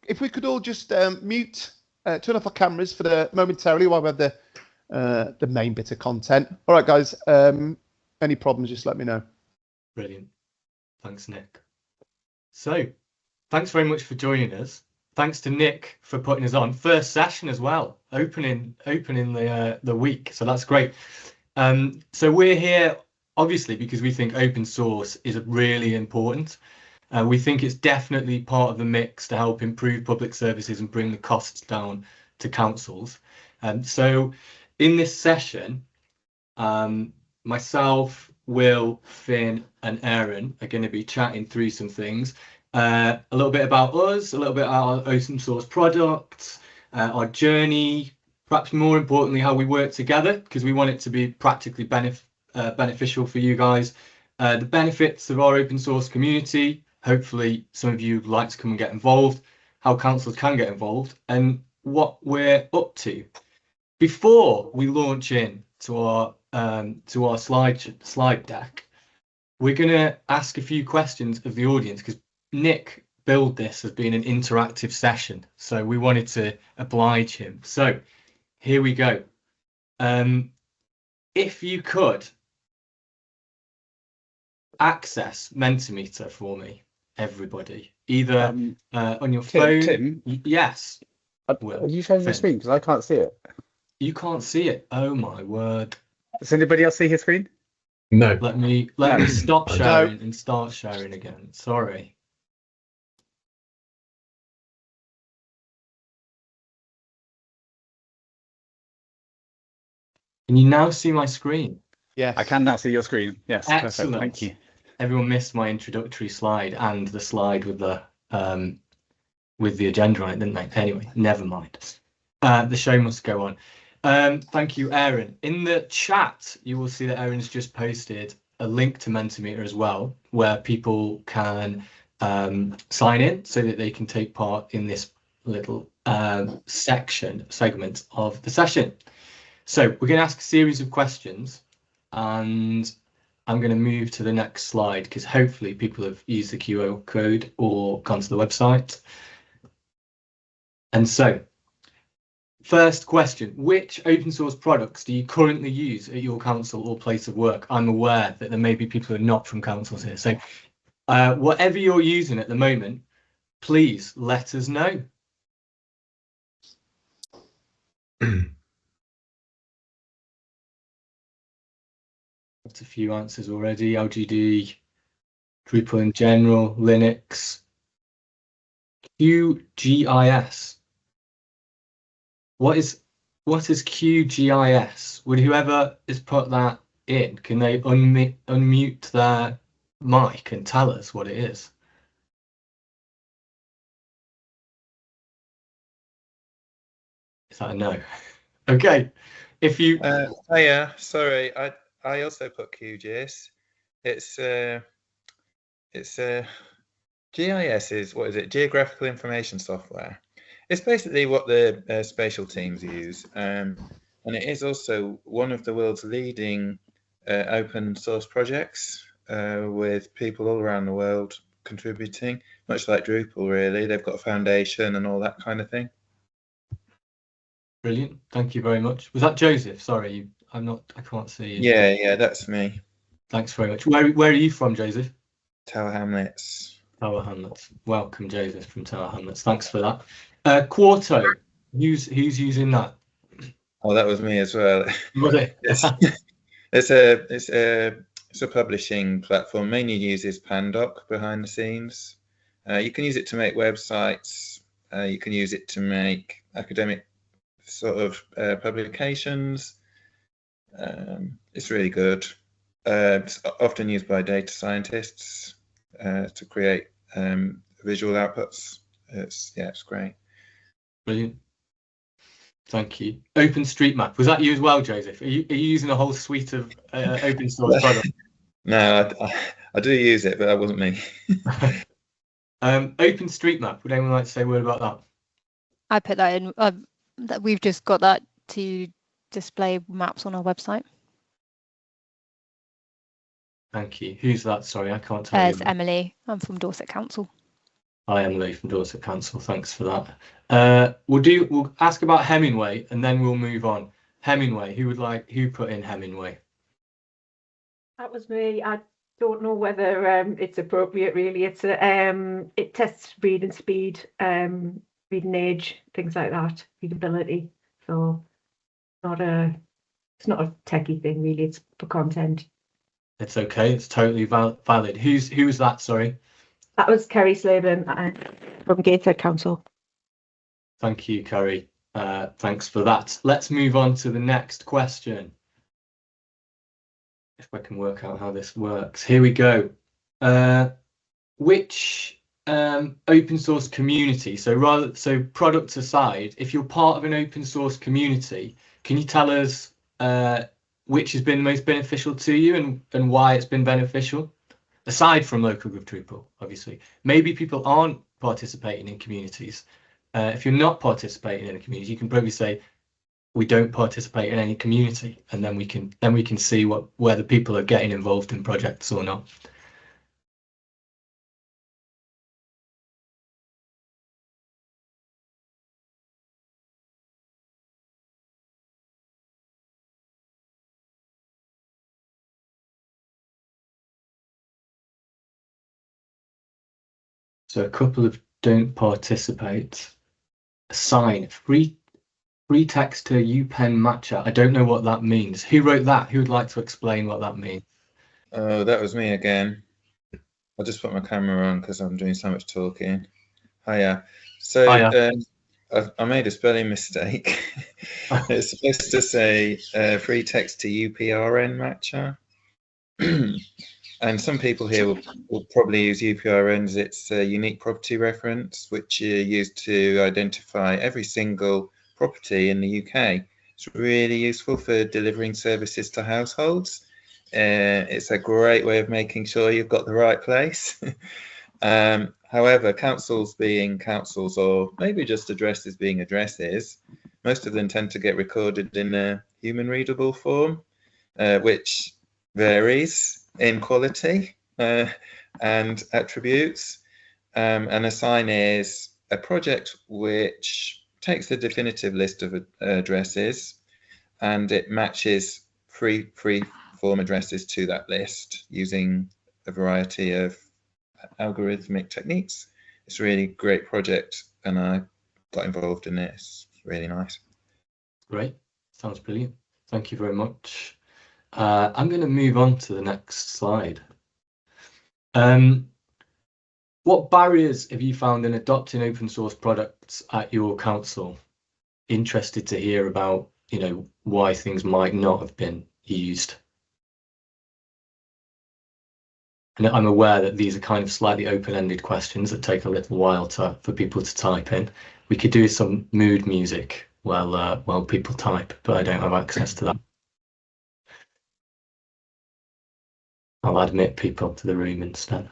if we could all just mute, turn off our cameras for the momentarily while we have the main bit of content. All right, guys. Any problems, just let me know. Brilliant. Thanks, Nick. So, thanks very much for joining us. Thanks to Nick for putting us on. First session as well, opening the week. So that's great. So we're here obviously because we think open source is really important. We think it's definitely part of the mix to help improve public services and bring the costs down to councils. So in this session, myself, Will, Finn and Aaron are going to be chatting through some things. A little bit about us, a little bit about our open source products, our journey, perhaps more importantly, how we work together, because we want it to be practically beneficial for you guys. The benefits of our open source community, hopefully some of you would like to come and get involved, how councils can get involved, and what we're up to. Before we launch in to our slide deck, we're going to ask a few questions of the audience, because Nick billed this as being an interactive session, so we wanted to oblige him. So here we go. If you could access Mentimeter for me, everybody, either on your phone. Tim? Yes. Are you showing your screen? Because I can't see it. You can't see it. Oh my word. Does anybody else see his screen? No. Let me stop sharing and start sharing again. Sorry. Can you now see my screen? Yes. I can now see your screen. Yes. Excellent. Perfect. Thank you. Everyone missed my introductory slide and the slide with the agenda on it, didn't they? Anyway, never mind. The show must go on. Thank you, Aaron. In the chat, you will see that Aaron's just posted a link to Mentimeter as well, where people can sign in so that they can take part in this little segment of the session. So we're going to ask a series of questions, and I'm going to move to the next slide because hopefully people have used the QR code or gone to the website. And so, first question, which open source products do you currently use at your council or place of work? I'm aware that there may be people who are not from councils here. So whatever you're using at the moment, please let us know. Got a few answers already. LGD, Drupal in general, Linux, QGIS. What is QGIS? Would whoever has put that in, can they unmute their mic and tell us what it is? Is that a no? Okay. If you yeah, sorry, I also put QGIS. It's GIS is, what is it? Geographical Information Software. It's basically what the spatial teams use, and it is also one of the world's leading open source projects with people all around the world contributing, much like Drupal really. They've got a foundation and all that kind of thing. Brilliant, thank you very much. Was that Joseph? Sorry, I can't see you. Yeah, that's me. Thanks very much. Where are you from, Joseph? Tower Hamlets. Tower Hamlets. Welcome, Joseph from Tower Hamlets. Thanks for that. Quarto, who's using that? Oh, that was me as well. Was it? It's a publishing platform. Mainly uses Pandoc behind the scenes. You can use it to make websites. You can use it to make academic sort of publications. It's really good. It's often used by data scientists to create visual outputs. It's great. Brilliant. Thank you. OpenStreetMap, was that you as well, Joseph? Are you using a whole suite of open source products? No, I do use it, but that wasn't me. OpenStreetMap, would anyone like to say a word about that? I put that in. That we've just got that to display maps on our website. Thank you. Who's that? Sorry, I can't tell you. It's Emily. I'm from Dorset Council. I am Leif from Dorset Council. Thanks for that. We'll ask about Hemingway and then we'll move on. Hemingway, who put in Hemingway? That was me. I don't know whether it's appropriate really. It tests reading speed, reading age, things like that, readability. So it's not a techie thing really, it's for content. It's okay, it's totally valid. Who's that, sorry? That was Kerry Slaven from Gateshead Council. Thank you, Kerry. Thanks for that. Let's move on to the next question. If I can work out how this works. Here we go. Which open source community, so products aside, if you're part of an open source community, can you tell us which has been most beneficial to you and why it's been beneficial? Aside from LocalGov Drupal, obviously. Maybe people aren't participating in communities. If you're not participating in a community, you can probably say, we don't participate in any community, and then we can see whether people are getting involved in projects or not. So a couple of don't participate. Assign free text to UPenn matcher. I don't know what that means. Who wrote that? Who would like to explain what that means? Oh, that was me again. I'll just put my camera on because I'm doing so much talking. Hiya. So Hiya. I made a spelling mistake. It's supposed to say free text to UPRN matcher. And some people here will probably use UPRN as its unique property reference, which you use to identify every single property in the UK. It's really useful for delivering services to households. It's a great way of making sure you've got the right place. However, councils being councils, or maybe just addresses being addresses, most of them tend to get recorded in a human readable form, which varies in quality and attributes. And assign is a project which takes the definitive list of addresses and it matches free form addresses to that list using a variety of algorithmic techniques. It's a really great project and I got involved in it. It's really nice. Great, sounds brilliant. Thank you very much. I'm going to move on to the next slide. What barriers have you found in adopting open source products at your council? Interested to hear about, why things might not have been used. And I'm aware that these are kind of slightly open-ended questions that take a little while for people to type in. We could do some mood music while people type, but I don't have access to that. I'll admit people to the room instead.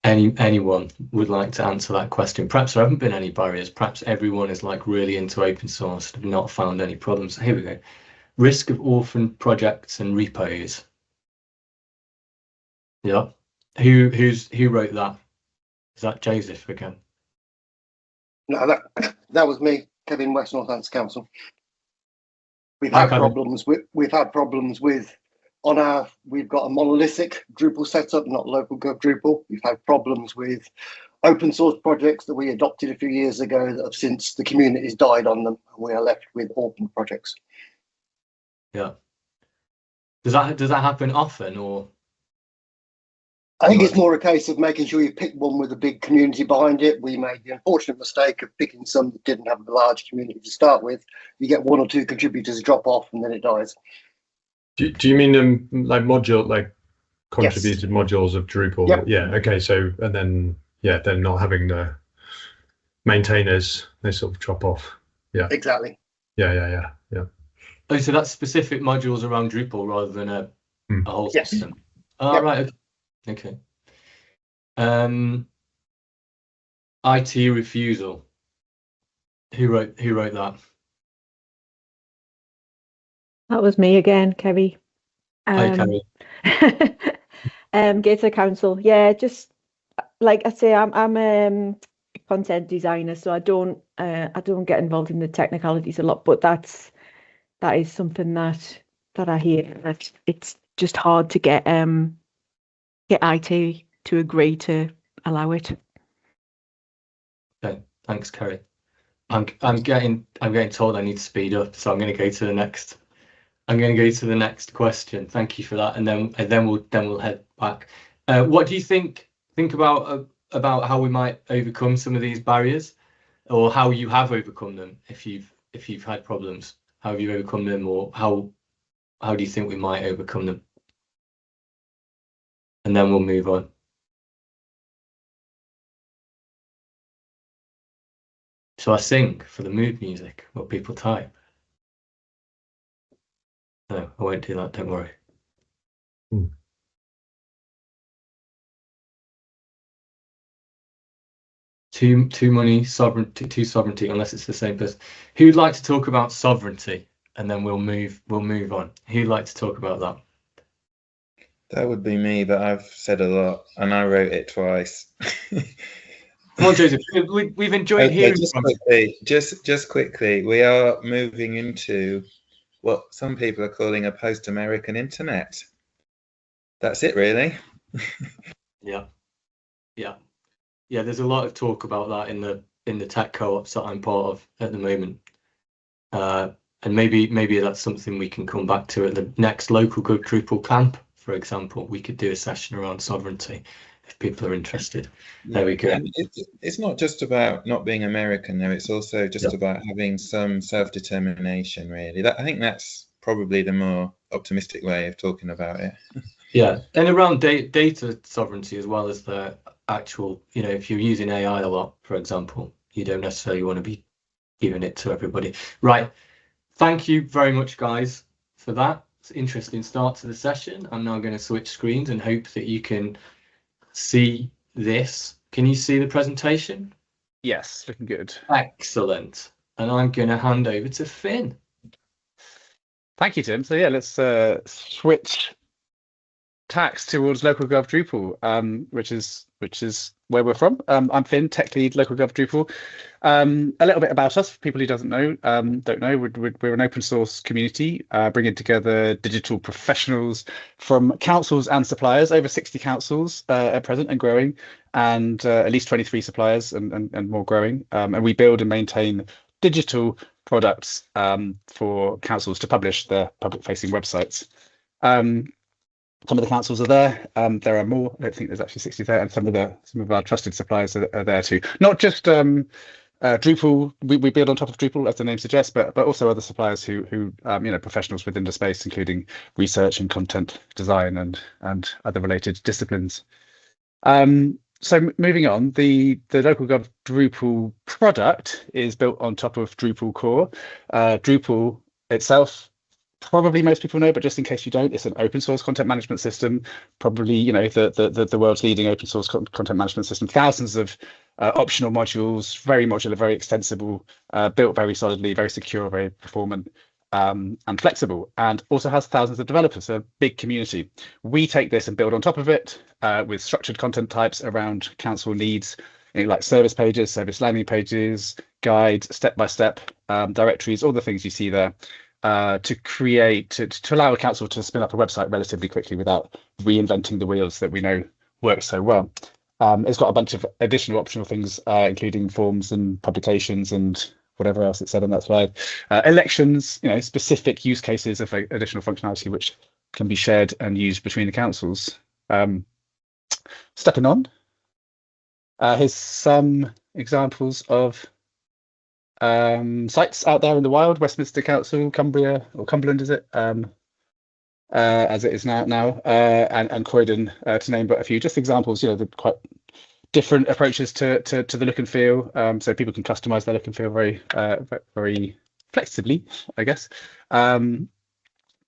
Anyone would like to answer that question? Perhaps there haven't been any barriers. Perhaps everyone is really into open source and have not found any problems. Here we go. Risk of orphan projects and repos. Yeah. Who wrote that? Is that Joseph again? No, that was me, Kevin, West Northants Council. We've had problems with we've got a monolithic Drupal setup, not LocalGov Drupal. We've had problems with open source projects that we adopted a few years ago that have since the community's died on them. And we are left with orphan projects. Yeah. Does that happen often, or? I think it's more a case of making sure you pick one with a big community behind it. We made the unfortunate mistake of picking some that didn't have a large community to start with. You get one or two contributors drop off and then it dies. Do you mean contributed modules of Drupal? Yep. Yeah. Okay. So and then they're not having the maintainers. They sort of drop off. Yeah. Exactly. Yeah. Oh, so that's specific modules around Drupal rather than a whole system. Oh, yep. Right. Okay. IT refusal. Who wrote that? That was me again, Kerry. Hi, Kerry. Gateshead Council. Yeah, just like I say, I'm a content designer, so I don't get involved in the technicalities a lot. But that is something that I hear, that it's just hard to get IT to agree to allow it. Okay, thanks, Kerry. I'm getting told I need to speed up, so I'm going to go to the next. I'm going to go to the next question. Thank you for that, and then we'll head back. What do you think about how we might overcome some of these barriers, or how you have overcome them? If you've had problems, how have you overcome them, or how do you think we might overcome them? And then we'll move on. So I sing for the mood music while people type. No, I won't do that, don't worry. Too money, sovereignty, too sovereignty, unless it's the same person. Who'd like to talk about sovereignty? And then we'll move on. Who'd like to talk about that? That would be me, but I've said a lot and I wrote it twice. Come on, Joseph. We've enjoyed hearing from you. Just quickly, we are moving into what some people are calling a post-American internet. That's it, really. Yeah. There's a lot of talk about that in the tech co-ops that I'm part of at the moment, and maybe that's something we can come back to at the next LocalGov Drupal camp, for example. We could do a session around sovereignty if people are interested. There we go. And it's not just about not being American, though. It's also just about having some self-determination, really. I think that's probably the more optimistic way of talking about it. Yeah, and around data sovereignty as well as the actual, if you're using AI a lot, for example, you don't necessarily want to be giving it to everybody. Right. Thank you very much, guys, for that. It's an interesting start to the session. I'm now going to switch screens and hope that you can see this. Can you see the presentation? Yes, looking good. Excellent. And I'm going to hand over to Finn. Thank you, Tim. So yeah, let's switch tacks towards LocalGov Drupal, which is where we're from. I'm Finn, tech lead, LocalGov Drupal. A little bit about us, for people who don't know, we're an open source community, bringing together digital professionals from councils and suppliers, over 60 councils at present and growing, and at least 23 suppliers and more growing. And we build and maintain digital products for councils to publish their public-facing websites. Some of the councils are there. There are more. I don't think there's actually 60 there, and some of our trusted suppliers are there too. Not just Drupal. We build on top of Drupal, as the name suggests, but also other suppliers who professionals within the space, including research and content design and other related disciplines. So moving on, the LocalGov Drupal product is built on top of Drupal core. Drupal itself, probably most people know, but just in case you don't, it's an open source content management system, probably the world's leading open source content management system. Thousands of optional modules, very modular, very extensible, built very solidly, very secure, very performant, and flexible, and also has thousands of developers, a big community. We take this and build on top of it with structured content types around council needs, like service pages, service landing pages, guides, step-by-step directories, all the things you see there. To allow a council to spin up a website relatively quickly without reinventing the wheels that we know work so well. It's got a bunch of additional optional things, including forms and publications and whatever else it said on that slide. Elections, specific use cases of additional functionality which can be shared and used between the councils. Stepping on, here's some examples of sites out there in the wild. Westminster Council, Cumbria, or Cumberland is it, as it is now, and Croydon, to name but a few. Just examples, the quite different approaches to the look and feel, so people can customize their look and feel very flexibly, I guess. And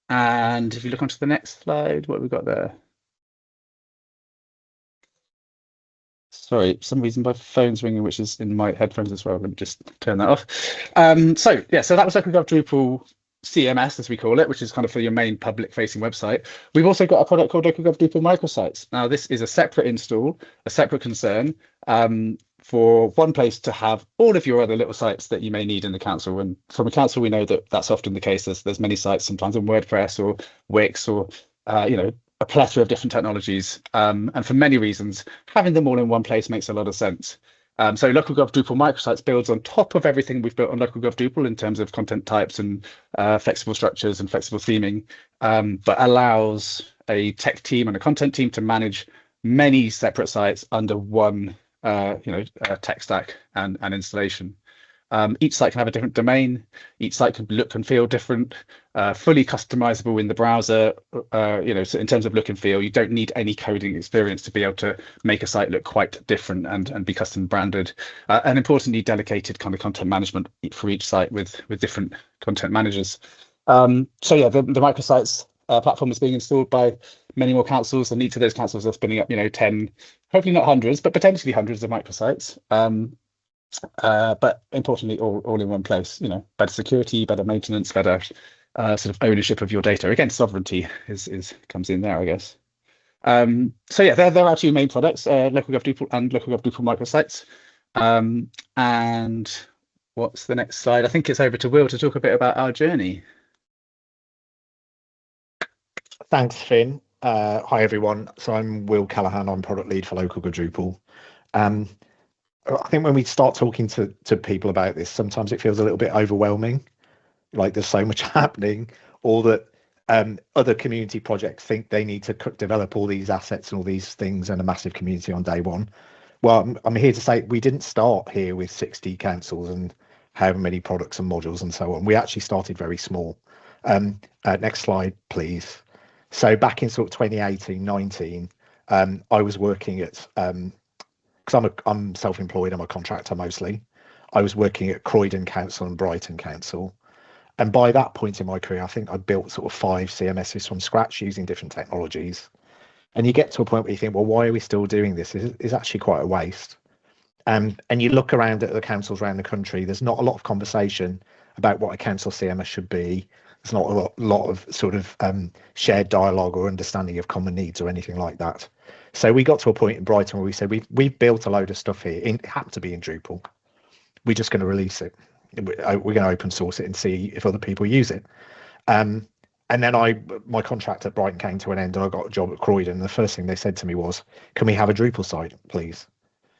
if you look onto the next slide, what have we got there? Sorry, for some reason my phone's ringing, which is in my headphones as well. Let me just turn that off. So that was LocalGov Drupal CMS, as we call it, which is kind of for your main public facing website, we've also got a product called LocalGov Drupal microsites. Now, this is a separate install, a separate concern, for one place to have all of your other little sites that you may need in the council. And from a council, we know that that's often the case. There's many sites, sometimes on WordPress or Wix or a plethora of different technologies. And for many reasons, having them all in one place makes a lot of sense. So LocalGov Drupal microsites builds on top of everything we've built on LocalGov Drupal in terms of content types and flexible structures and flexible theming, but allows a tech team and a content team to manage many separate sites under one tech stack and installation. Each site can have a different domain. Each site can look and feel different, fully customizable in the browser. So in terms of look and feel, you don't need any coding experience to be able to make a site look quite different and be custom branded. And importantly, dedicated kind of content management for each site with different content managers. The microsites platform is being installed by many more councils, and each of those councils are spinning up 10, hopefully not hundreds, but potentially hundreds of microsites. But importantly, all in one place. Better security, better maintenance, better sort of ownership of your data. Again, sovereignty comes in there, I guess. There are two main products: LocalGov Drupal and LocalGov Drupal microsites. And what's the next slide? I think it's over to Will to talk a bit about our journey. Thanks, Finn. Hi everyone. So I'm Will Callahan. I'm product lead for LocalGov Drupal. I think when we start talking to people about this, sometimes it feels a little bit overwhelming, like there's so much happening, or that other community projects think they need to develop all these assets and all these things and a massive community on day one. Well, I'm here to say we didn't start here with 60 councils and however many products and modules and so on. We actually started very small. Next slide, please. So back in sort of 2018, 19, I was working at because I'm self-employed, I'm a contractor mostly. I was working at Croydon Council and Brighton Council. And by that point in my career, I think I built sort of 5 CMSs from scratch using different technologies. And you get to a point where you think, well, why are we still doing this? It's actually quite a waste. And you look around at the councils around the country, there's not a lot of conversation about what a council CMS should be. There's not a lot of sort of shared dialogue or understanding of common needs or anything like that. So we got to a point in Brighton where we said we've built a load of stuff here. It happened to be in Drupal. We're just going to release it. We're going to open source it and see if other people use it. And then my contract at Brighton came to an end and I got a job at Croydon. And the first thing they said to me was, can we have a Drupal site, please?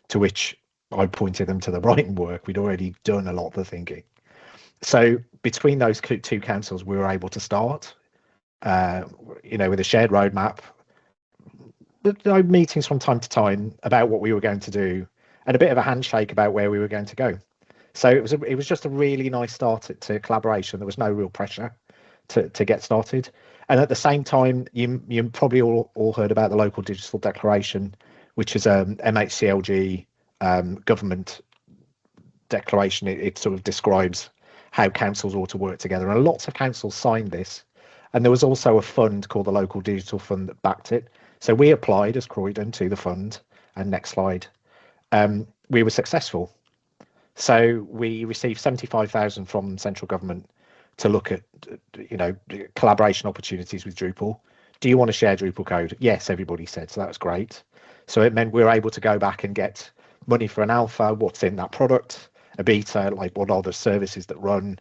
To which I pointed them to the Brighton work. We'd already done a lot of the thinking. So between those two councils, we were able to start, with a shared roadmap, meetings from time to time about what we were going to do, and a bit of a handshake about where we were going to go. So it was just a really nice start to collaboration. There was no real pressure to get started. And at the same time, you probably all heard about the Local Digital Declaration, which is a MHCLG government declaration. It sort of describes how councils ought to work together, and lots of councils signed this. And there was also a fund called the Local Digital Fund that backed it. So we applied as Croydon to the fund. And next slide. We were successful. So we received 75,000 from central government to look at, collaboration opportunities with Drupal. Do you want to share Drupal code? Yes, everybody said. So that was great. So it meant we were able to go back and get money for an alpha, what's in that product, a beta, like what are the services that run,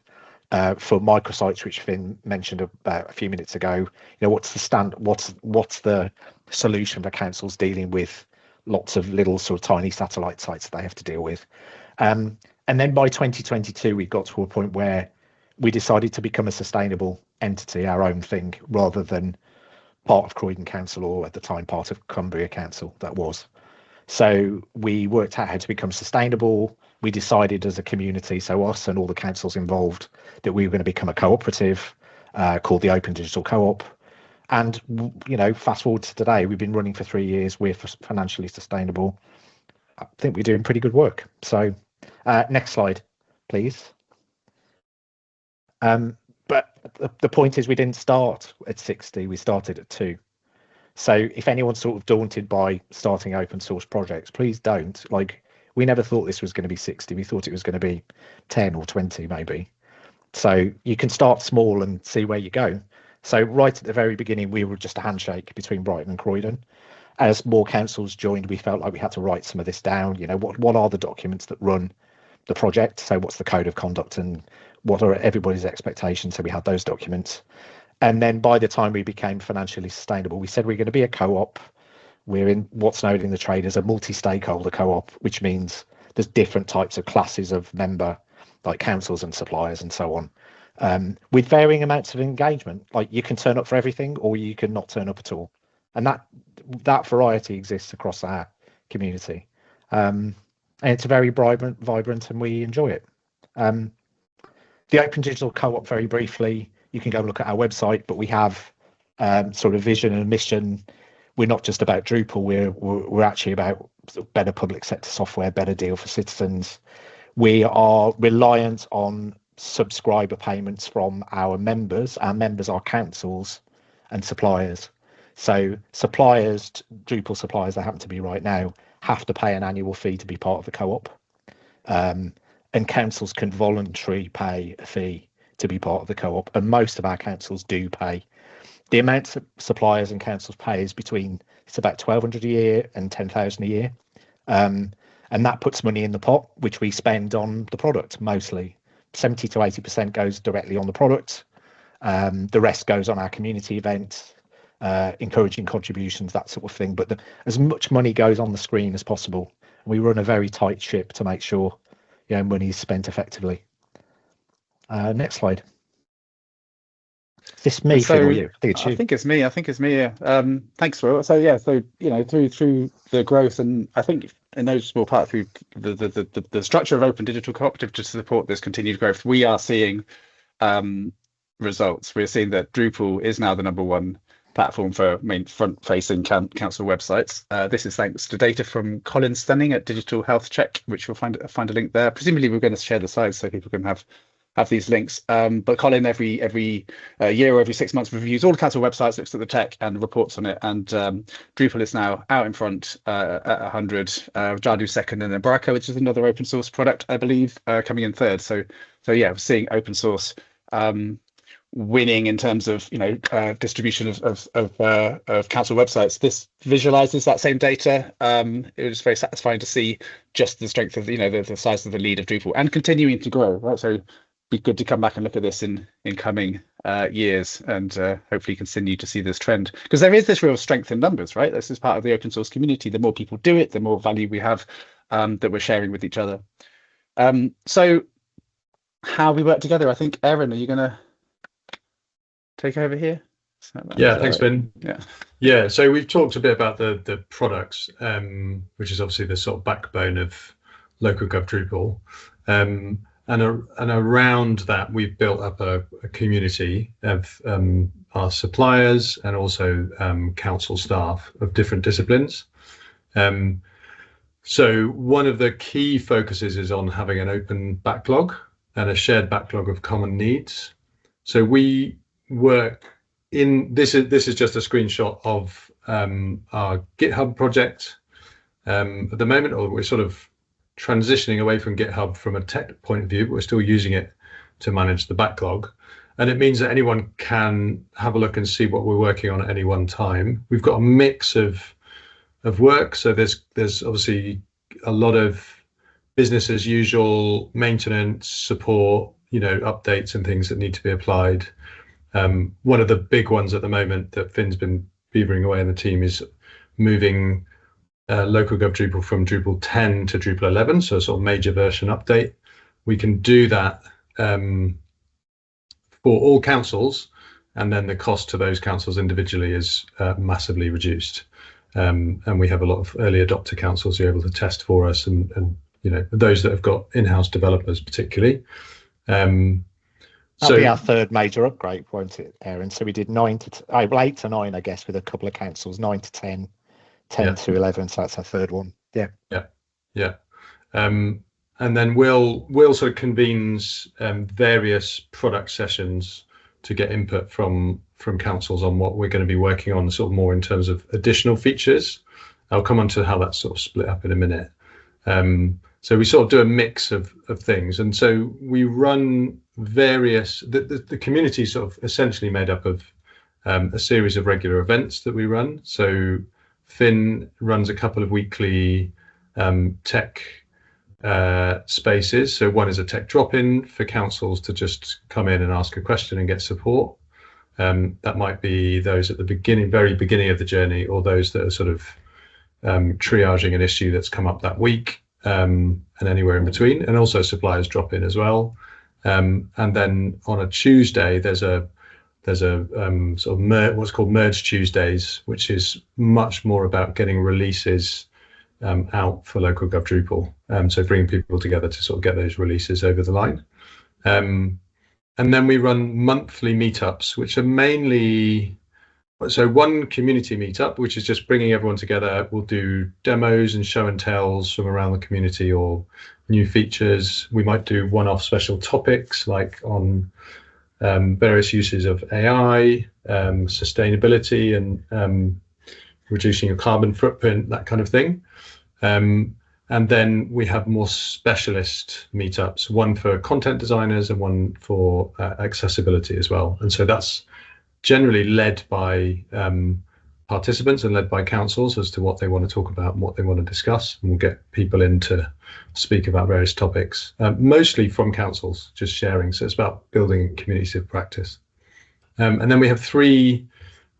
for microsites, which Finn mentioned about a few minutes ago. What's the solution for councils dealing with lots of little sort of tiny satellite sites that they have to deal with. And then by 2022, we got to a point where we decided to become a sustainable entity, our own thing, rather than part of Croydon Council, or at the time part of Cumbria Council, that was. So we worked out how to become sustainable. We decided as a community, so us and all the councils involved, that we were going to become a cooperative called the Open Digital Co-op. And, fast forward to today, we've been running for 3 years. We're financially sustainable. I think we're doing pretty good work. So next slide, please. But the point is, we didn't start at 60, we started at 2. So if anyone's sort of daunted by starting open source projects, please don't. We never thought this was going to be 60. We thought it was going to be 10 or 20 maybe. So you can start small and see where you go. So right at the very beginning, we were just a handshake between Brighton and Croydon. As more councils joined, we felt like we had to write some of this down. You know, what are the documents that run the project? So what's the code of conduct and what are everybody's expectations? So we had those documents. And then by the time we became financially sustainable, we said we're going to be a co-op. We're in what's known in the trade as a multi-stakeholder co-op, which means there's different types of classes of member, like councils and suppliers and so on, with varying amounts of engagement. Like you can turn up for everything or you can not turn up at all. And that variety exists across our community. And it's very vibrant and we enjoy it. The Open Digital Co-op, very briefly, you can go look at our website, but we have sort of vision and mission. We're not just about Drupal, we're actually about better public sector software, better deal for citizens. We are reliant on subscriber payments from our members. Our members are councils and suppliers. So suppliers, Drupal suppliers that happen to be right now, have to pay an annual fee to be part of the co-op. And councils can voluntarily pay a fee to be part of the co-op. And most of our councils do pay. The amount that suppliers and councils pay is it's about 1,200 a year and 10,000 a year. And that puts money in the pot, which we spend on the product mostly. 70 to 80% goes directly on the product. The rest goes on our community events, encouraging contributions, that sort of thing. But as much money goes on the screen as possible. We run a very tight ship to make sure money is spent effectively. Next slide. Is this me, Finn, or you? I think it's me. Thanks, Will. So yeah, through the growth, and I think in no small part through the structure of Open Digital Cooperative to support this continued growth, we are seeing results. We're seeing that Drupal is now the #1 platform for main front-facing council websites. This is thanks to data from Colin Stunning at Digital Health Check, which we'll find a link there. Presumably, we're going to share the slides so people can have these links. But Colin every year or every 6 months reviews all the council websites, looks at the tech and reports on it. And Drupal is now out in front at 100, Jadu second, and then Baraka, which is another open source product, I believe, coming in third. So yeah, we're seeing open source winning in terms of distribution of council websites. This visualizes that same data. It was very satisfying to see just the strength of the size of the lead of Drupal and continuing to grow. Right, so be good to come back and look at this in coming years and hopefully continue to see this trend, because there is this real strength in numbers, right? This is part of the open source community. The more people do it, the more value we have that we're sharing with each other. So how we work together, I think, Aaron, are you going to take over here? Yeah, thanks, Ben. Yeah. So we've talked a bit about the products, which is obviously the sort of backbone of LocalGov Drupal. And around that, we've built up a community of our suppliers and also council staff of different disciplines. So one of the key focuses is on having an open backlog and a shared backlog of common needs. So we work in this is just a screenshot of our GitHub project at the moment, or we're sort of transitioning away from GitHub from a tech point of view, but we're still using it to manage the backlog. And it means that anyone can have a look and see what we're working on at any one time. We've got a mix of work. So there's obviously a lot of business as usual maintenance, support, updates and things that need to be applied. One of the big ones at the moment that Finn's been beavering away in the team is moving LocalGov Drupal from Drupal 10 to Drupal 11, so a sort of major version update. We can do that for all councils, and then the cost to those councils individually is massively reduced. And we have a lot of early adopter councils who are able to test for us, and those that have got in-house developers particularly. That'll be our third major upgrade, won't it, Aaron? So we did 8 to 9, I guess, with a couple of councils, 9 to 10. 10 to 11, so that's our third one. Yeah. And then we'll sort of convenes various product sessions to get input from councils on what we're going to be working on, sort of more in terms of additional features. I'll come on to how that's sort of split up in a minute. So we sort of do a mix of things, and so we run various. The community is sort of essentially made up of a series of regular events that we run. So Finn runs a couple of weekly tech spaces. So one is a tech drop-in for councils to just come in and ask a question and get support. That might be those at the very beginning of the journey, or those that are sort of triaging an issue that's come up that week, and anywhere in between, and also suppliers drop in as well. And then on a Tuesday, there's a sort of what's called Merge Tuesdays, which is much more about getting releases out for LocalGov Drupal. So bringing people together to sort of get those releases over the line. And then we run monthly meetups, which are mainly, so one community meetup, which is just bringing everyone together. We'll do demos and show and tells from around the community or new features. We might do one-off special topics like on various uses of AI, sustainability, and reducing your carbon footprint, that kind of thing. And then we have more specialist meetups, one for content designers and one for accessibility as well. And so that's generally led by participants and led by councils as to what they want to talk about and what they want to discuss. And we'll get people in to speak about various topics, mostly from councils, just sharing. So it's about building communities of practice. And then we have three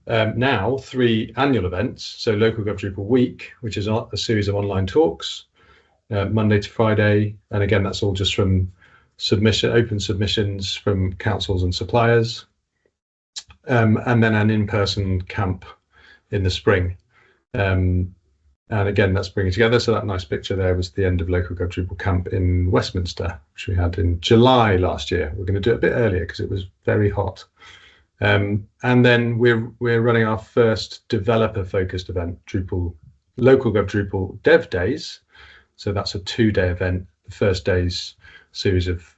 annual events. So LocalGov Drupal Week, which is a series of online talks, Monday to Friday. And again, that's all just from open submissions from councils and suppliers. And then an in-person camp in the spring. And again, that's bringing together. So that nice picture there was the end of LocalGov Drupal camp in Westminster, which we had in July last year. We're going to do it a bit earlier because it was very hot. And then we're running our first developer-focused event, LocalGov Drupal Dev Days. So that's a 2-day event. The first day's series of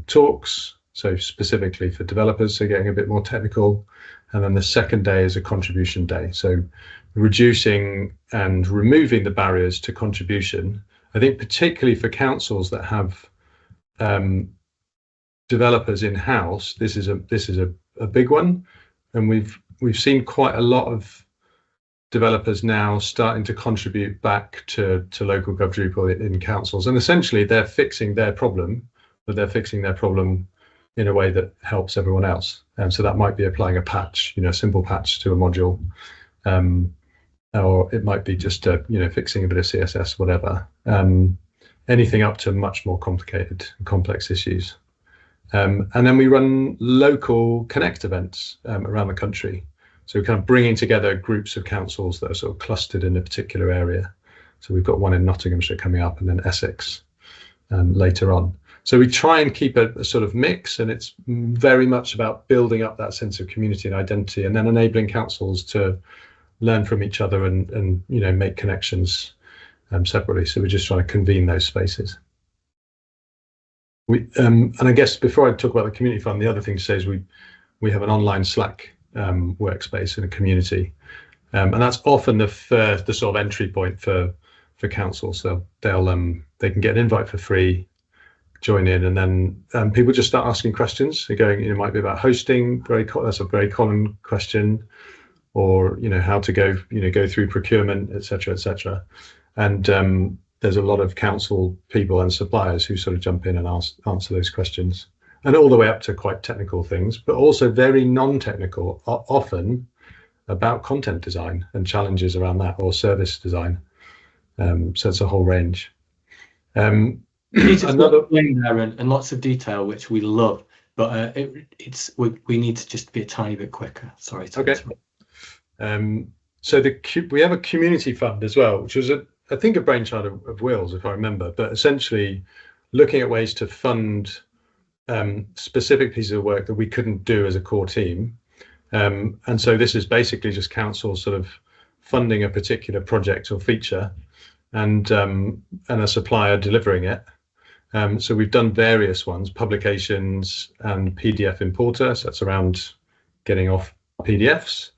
talks, so specifically for developers, so getting a bit more technical. And then the second day is a contribution day. So reducing and removing the barriers to contribution. I think particularly for councils that have developers in-house, this is a big one. And we've seen quite a lot of developers now starting to contribute back to LocalGov Drupal in councils. And essentially they're fixing their problem, but they're fixing their problem in a way that helps everyone else. And so that might be applying a patch, a simple patch to a module, or it might be just fixing a bit of CSS, whatever. Anything up to much more complicated and complex issues. And then we run local Connect events around the country. So kind of bringing together groups of councils that are sort of clustered in a particular area. So we've got one in Nottinghamshire coming up, and then Essex later on. So we try and keep a sort of mix, and it's very much about building up that sense of community and identity, and then enabling councils to learn from each other and make connections separately. So we're just trying to convene those spaces. And I guess before I talk about the community fund, the other thing to say is we have an online Slack workspace in a community, and that's often the sort of entry point for councils. So they can get an invite for free, join in, and then people just start asking questions. They're going, it might be about hosting, that's a very common question, or how to go through procurement, etc. And there's a lot of council people and suppliers who sort of jump in and answer those questions, and all the way up to quite technical things, but also very non-technical, often about content design and challenges around that, or service design. So it's a whole range. Another thing there and lots of detail, which we love, but we need to just be a tiny bit quicker. Sorry. Okay. So we have a community fund as well, which was I think a brainchild of Will's, if I remember, but essentially looking at ways to fund specific pieces of work that we couldn't do as a core team. And so this is basically just council sort of funding a particular project or feature, and a supplier delivering it. So we've done various ones, publications and PDF importer. So that's around getting off PDFs.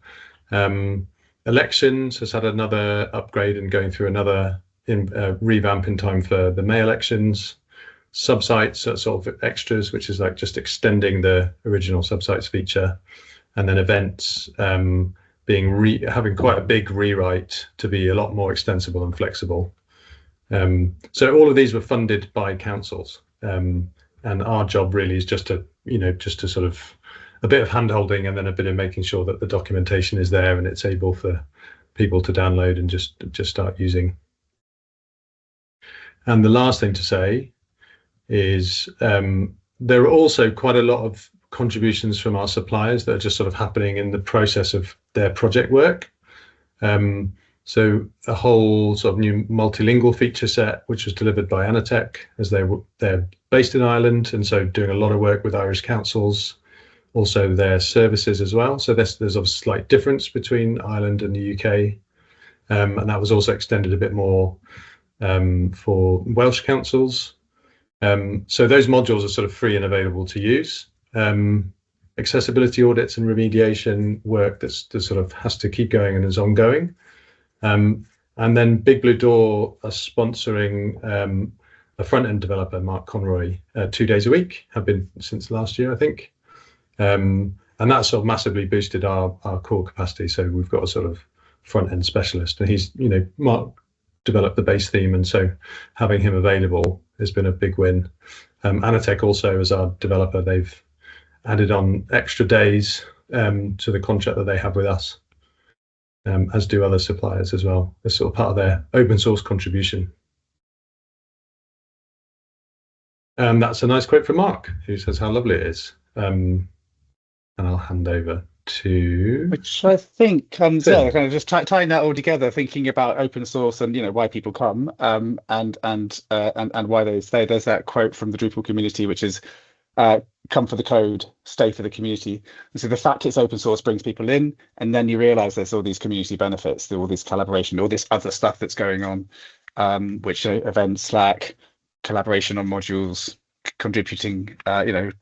Elections has had another upgrade and going through another revamp in time for the May elections. Subsites are sort of extras, which is like just extending the original subsites feature, and then events having quite a big rewrite to be a lot more extensible and flexible. So all of these were funded by councils, and our job really is just to sort of a bit of hand-holding and then a bit of making sure that the documentation is there and it's able for people to download and just start using. And the last thing to say is there are also quite a lot of contributions from our suppliers that are just sort of happening in the process of their project work. So a whole sort of new multilingual feature set, which was delivered by Anatech, as they're based in Ireland, and so doing a lot of work with Irish councils, also their services as well. So there's a slight difference between Ireland and the UK, and that was also extended a bit more for Welsh councils. So those modules are sort of free and available to use. Accessibility audits and remediation work that sort of has to keep going and is ongoing. And then Big Blue Door are sponsoring a front-end developer, Mark Conroy, 2 days a week, have been since last year, I think. And that sort of massively boosted our core capacity. So we've got a sort of front-end specialist, and he's, Mark developed the base theme, and so having him available has been a big win. Anatech also, as our developer, they've added on extra days to the contract that they have with us, as do other suppliers as well. It's sort of part of their open source contribution. And that's a nice quote from Mark, who says how lovely it is. And I'll hand over to, which I think comes kind of just tying that all together, thinking about open source and why people come, and why they stay. There's that quote from the Drupal community, which is come for the code, stay for the community. And so the fact it's open source brings people in, and then you realize there's all these community benefits, all this collaboration, all this other stuff that's going on, which are events, Slack, collaboration on modules, contributing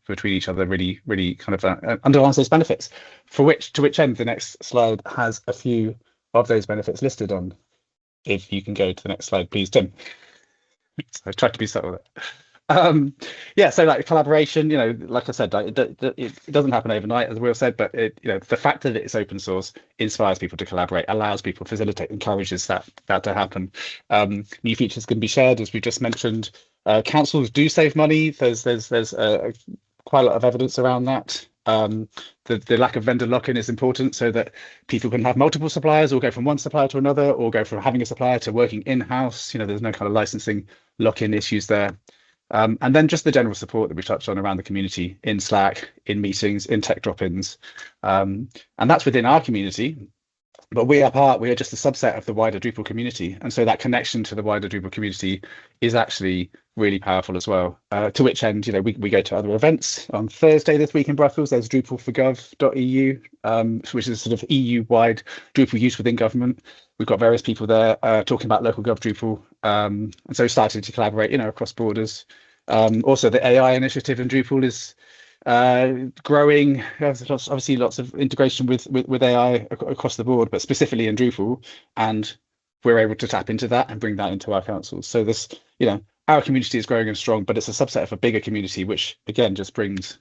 between each other, really kind of underlines those benefits, to which end the next slide has a few of those benefits listed on. If you can go to the next slide, please, Tim. So I tried to be subtle with it. So like collaboration, like I said, it doesn't happen overnight, as Will said, but the fact that it's open source inspires people to collaborate, allows people, facilitate, encourages that to happen. New features can be shared, as we just mentioned. Councils do save money. There's quite a lot of evidence around that. The lack of vendor lock-in is important, so that people can have multiple suppliers, or go from one supplier to another, or go from having a supplier to working in-house. There's no kind of licensing lock-in issues there. And then just the general support that we touched on around the community, in Slack, in meetings, in tech drop-ins. And that's within our community. But we are just a subset of the wider Drupal community. And so that connection to the wider Drupal community is actually really powerful as well. To which end, we go to other events. On Thursday this week in Brussels, there's Drupal for Gov.eu, which is sort of EU-wide Drupal use within government. We've got various people there talking about LocalGov Drupal. And so starting to collaborate, across borders. Also, the AI initiative in Drupal is growing. There's obviously lots of integration with AI across the board, but specifically in Drupal, and we're able to tap into that and bring that into our councils. So this, our community is growing and strong, but it's a subset of a bigger community, which again just brings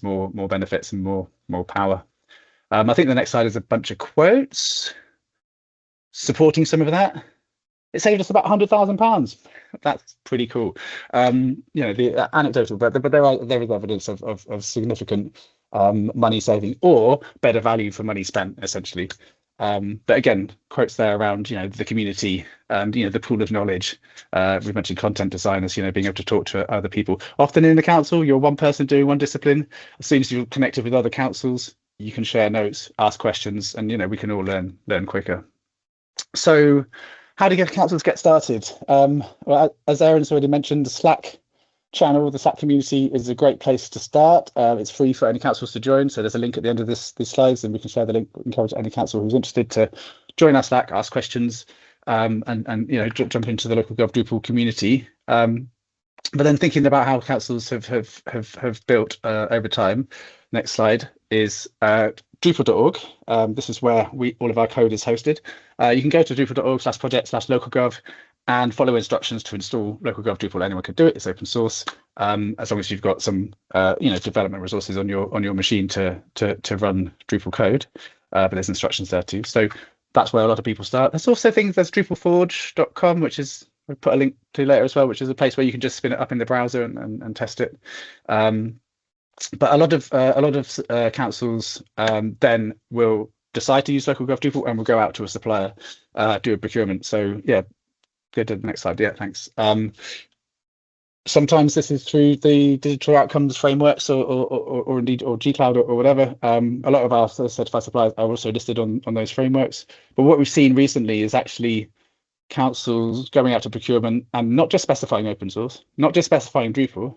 more benefits and more power. I think the next slide is a bunch of quotes supporting some of that. It saved us about £100,000. That's pretty cool. The anecdotal, but there is evidence of significant money saving or better value for money spent, essentially. But again, quotes there around the community and the pool of knowledge. We mentioned content designers, being able to talk to other people. Often in the council, you're one person doing one discipline. As soon as you're connected with other councils, you can share notes, ask questions, and we can all learn quicker. So, how do councils get started? Well, as Aaron's already mentioned, the Slack channel, the Slack community is a great place to start. It's free for any councils to join. So there's a link at the end of these slides, and we can share the link. Encourage any council who's interested to join our Slack, ask questions, and jump into the LocalGov Drupal community. But then thinking about how councils have built over time. Next slide is Drupal.org. This is where all of our code is hosted. You can go to Drupal.org/project/localgov and follow instructions to install LocalGov Drupal. Anyone can do it. It's open source, as long as you've got some development resources on your machine to run Drupal code. But there's instructions there too. So that's where a lot of people start. There's also things, there's DrupalForge.com, which is, we'll put a link to later as well, which is a place where you can just spin it up in the browser and test it. But a lot of councils then will decide to use LocalGov Drupal and will go out to a supplier, do a procurement. So yeah, go to the next slide. Yeah, thanks. Sometimes this is through the digital outcomes frameworks or indeed G-Cloud or whatever. A lot of our certified suppliers are also listed on those frameworks. But what we've seen recently is actually councils going out to procurement and not just specifying open source, not just specifying Drupal,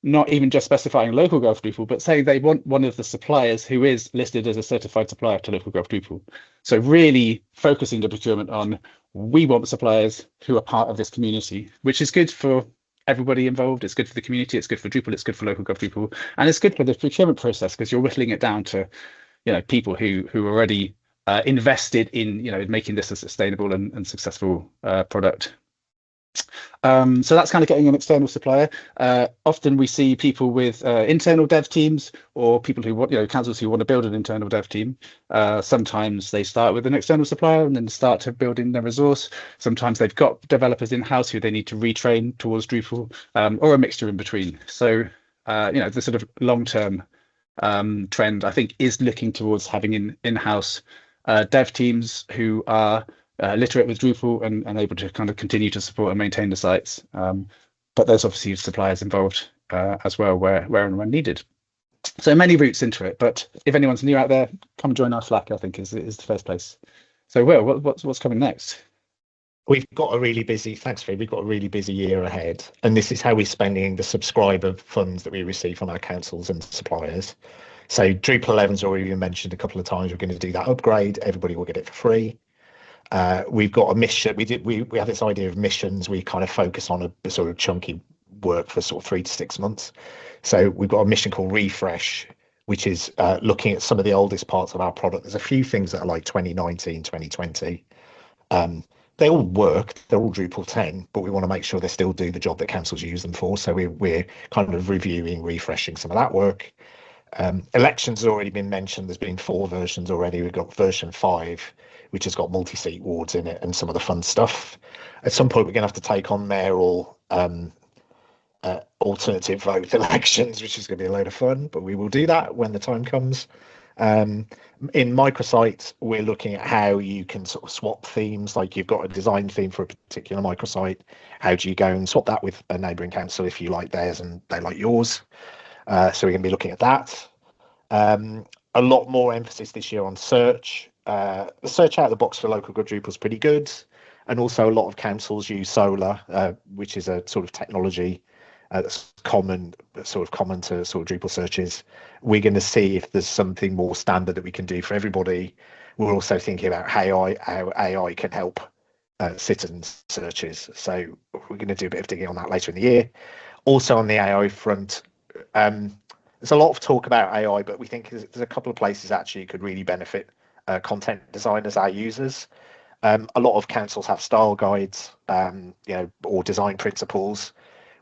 not even just specifying LocalGov Drupal, but saying they want one of the suppliers who is listed as a certified supplier to LocalGov Drupal. So really focusing the procurement on, we want suppliers who are part of this community, which is good for everybody involved. It's good for the community, it's good for Drupal, it's good for LocalGov Drupal, and it's good for the procurement process because you're whittling it down to people who are already invested in making this a sustainable and successful product. So that's kind of getting an external supplier. Often we see people with internal dev teams or people who want, councils who want to build an internal dev team. Sometimes they start with an external supplier and then start to build in their resource. Sometimes they've got developers in-house who they need to retrain towards Drupal, or a mixture in between. So the sort of long-term trend, I think, is looking towards having in-house dev teams who are literate with Drupal and able to kind of continue to support and maintain the sites. But there's obviously suppliers involved as well where and when needed. So many routes into it, but if anyone's new out there, come join our Slack, I think is the first place. So Will, what's coming next? We've got a really busy, thanks Fee, we've got a really busy year ahead. And this is how we're spending the subscriber funds that we receive from our councils and suppliers. So Drupal 11's already been mentioned a couple of times. We're going to do that upgrade. Everybody will get it for free. We've got a mission. We have this idea of missions. We kind of focus on a sort of chunky work for sort of 3 to 6 months. So we've got a mission called Refresh, which is looking at some of the oldest parts of our product. There's a few things that are like 2019, 2020. They all work. They're all Drupal 10, but we want to make sure they still do the job that councils use them for. So we're kind of reviewing, refreshing some of that work. Elections has already been mentioned. There's been 4 versions already. We've got version 5, which has got multi-seat wards in it and some of the fun stuff. At some point, we're going to have to take on mayoral alternative vote elections, which is going to be a load of fun, but we will do that when the time comes. In microsites, we're looking at how you can sort of swap themes, like you've got a design theme for a particular microsite. How do you go and swap that with a neighbouring council if you like theirs and they like yours? So we're going to be looking at that. A lot more emphasis this year on search. The search out of the box for LocalGov Drupal is pretty good, and also a lot of councils use Solar, which is a sort of technology that's common to sort of Drupal searches. We're going to see if there's something more standard that we can do for everybody. We're also thinking about how AI can help citizen searches. So we're going to do a bit of digging on that later in the year. Also on the AI front, there's a lot of talk about AI, but we think there's a couple of places actually could really benefit content designers, our users. A lot of councils have style guides, or design principles.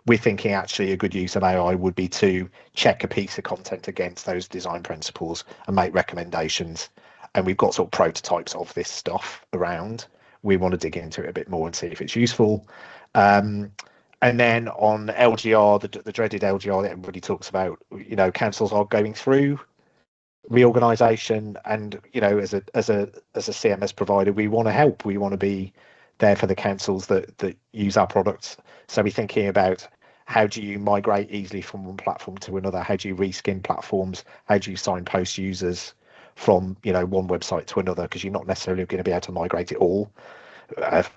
We're thinking actually a good use of AI would be to check a piece of content against those design principles and make recommendations. And we've got sort of prototypes of this stuff around. We want to dig into it a bit more and see if it's useful. And then on LGR, the dreaded LGR that everybody talks about, councils are going through reorganization, and as a CMS provider, we want to help. We want to be there for the councils that use our products. So we're thinking about how do you migrate easily from one platform to another? How do you reskin platforms? How do you signpost users from one website to another? Because you're not necessarily going to be able to migrate it all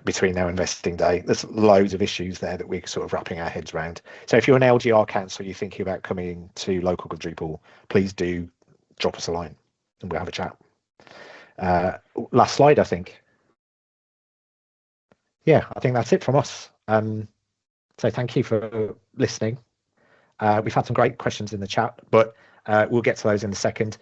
between now and vesting day. There's loads of issues there that we're sort of wrapping our heads around. So if you're an LGR council, you're thinking about coming to LocalGov Drupal, please do drop us a line and we'll have a chat. Last slide, I think. Yeah, I think that's it from us. So thank you for listening. We've had some great questions in the chat, but we'll get to those in a second.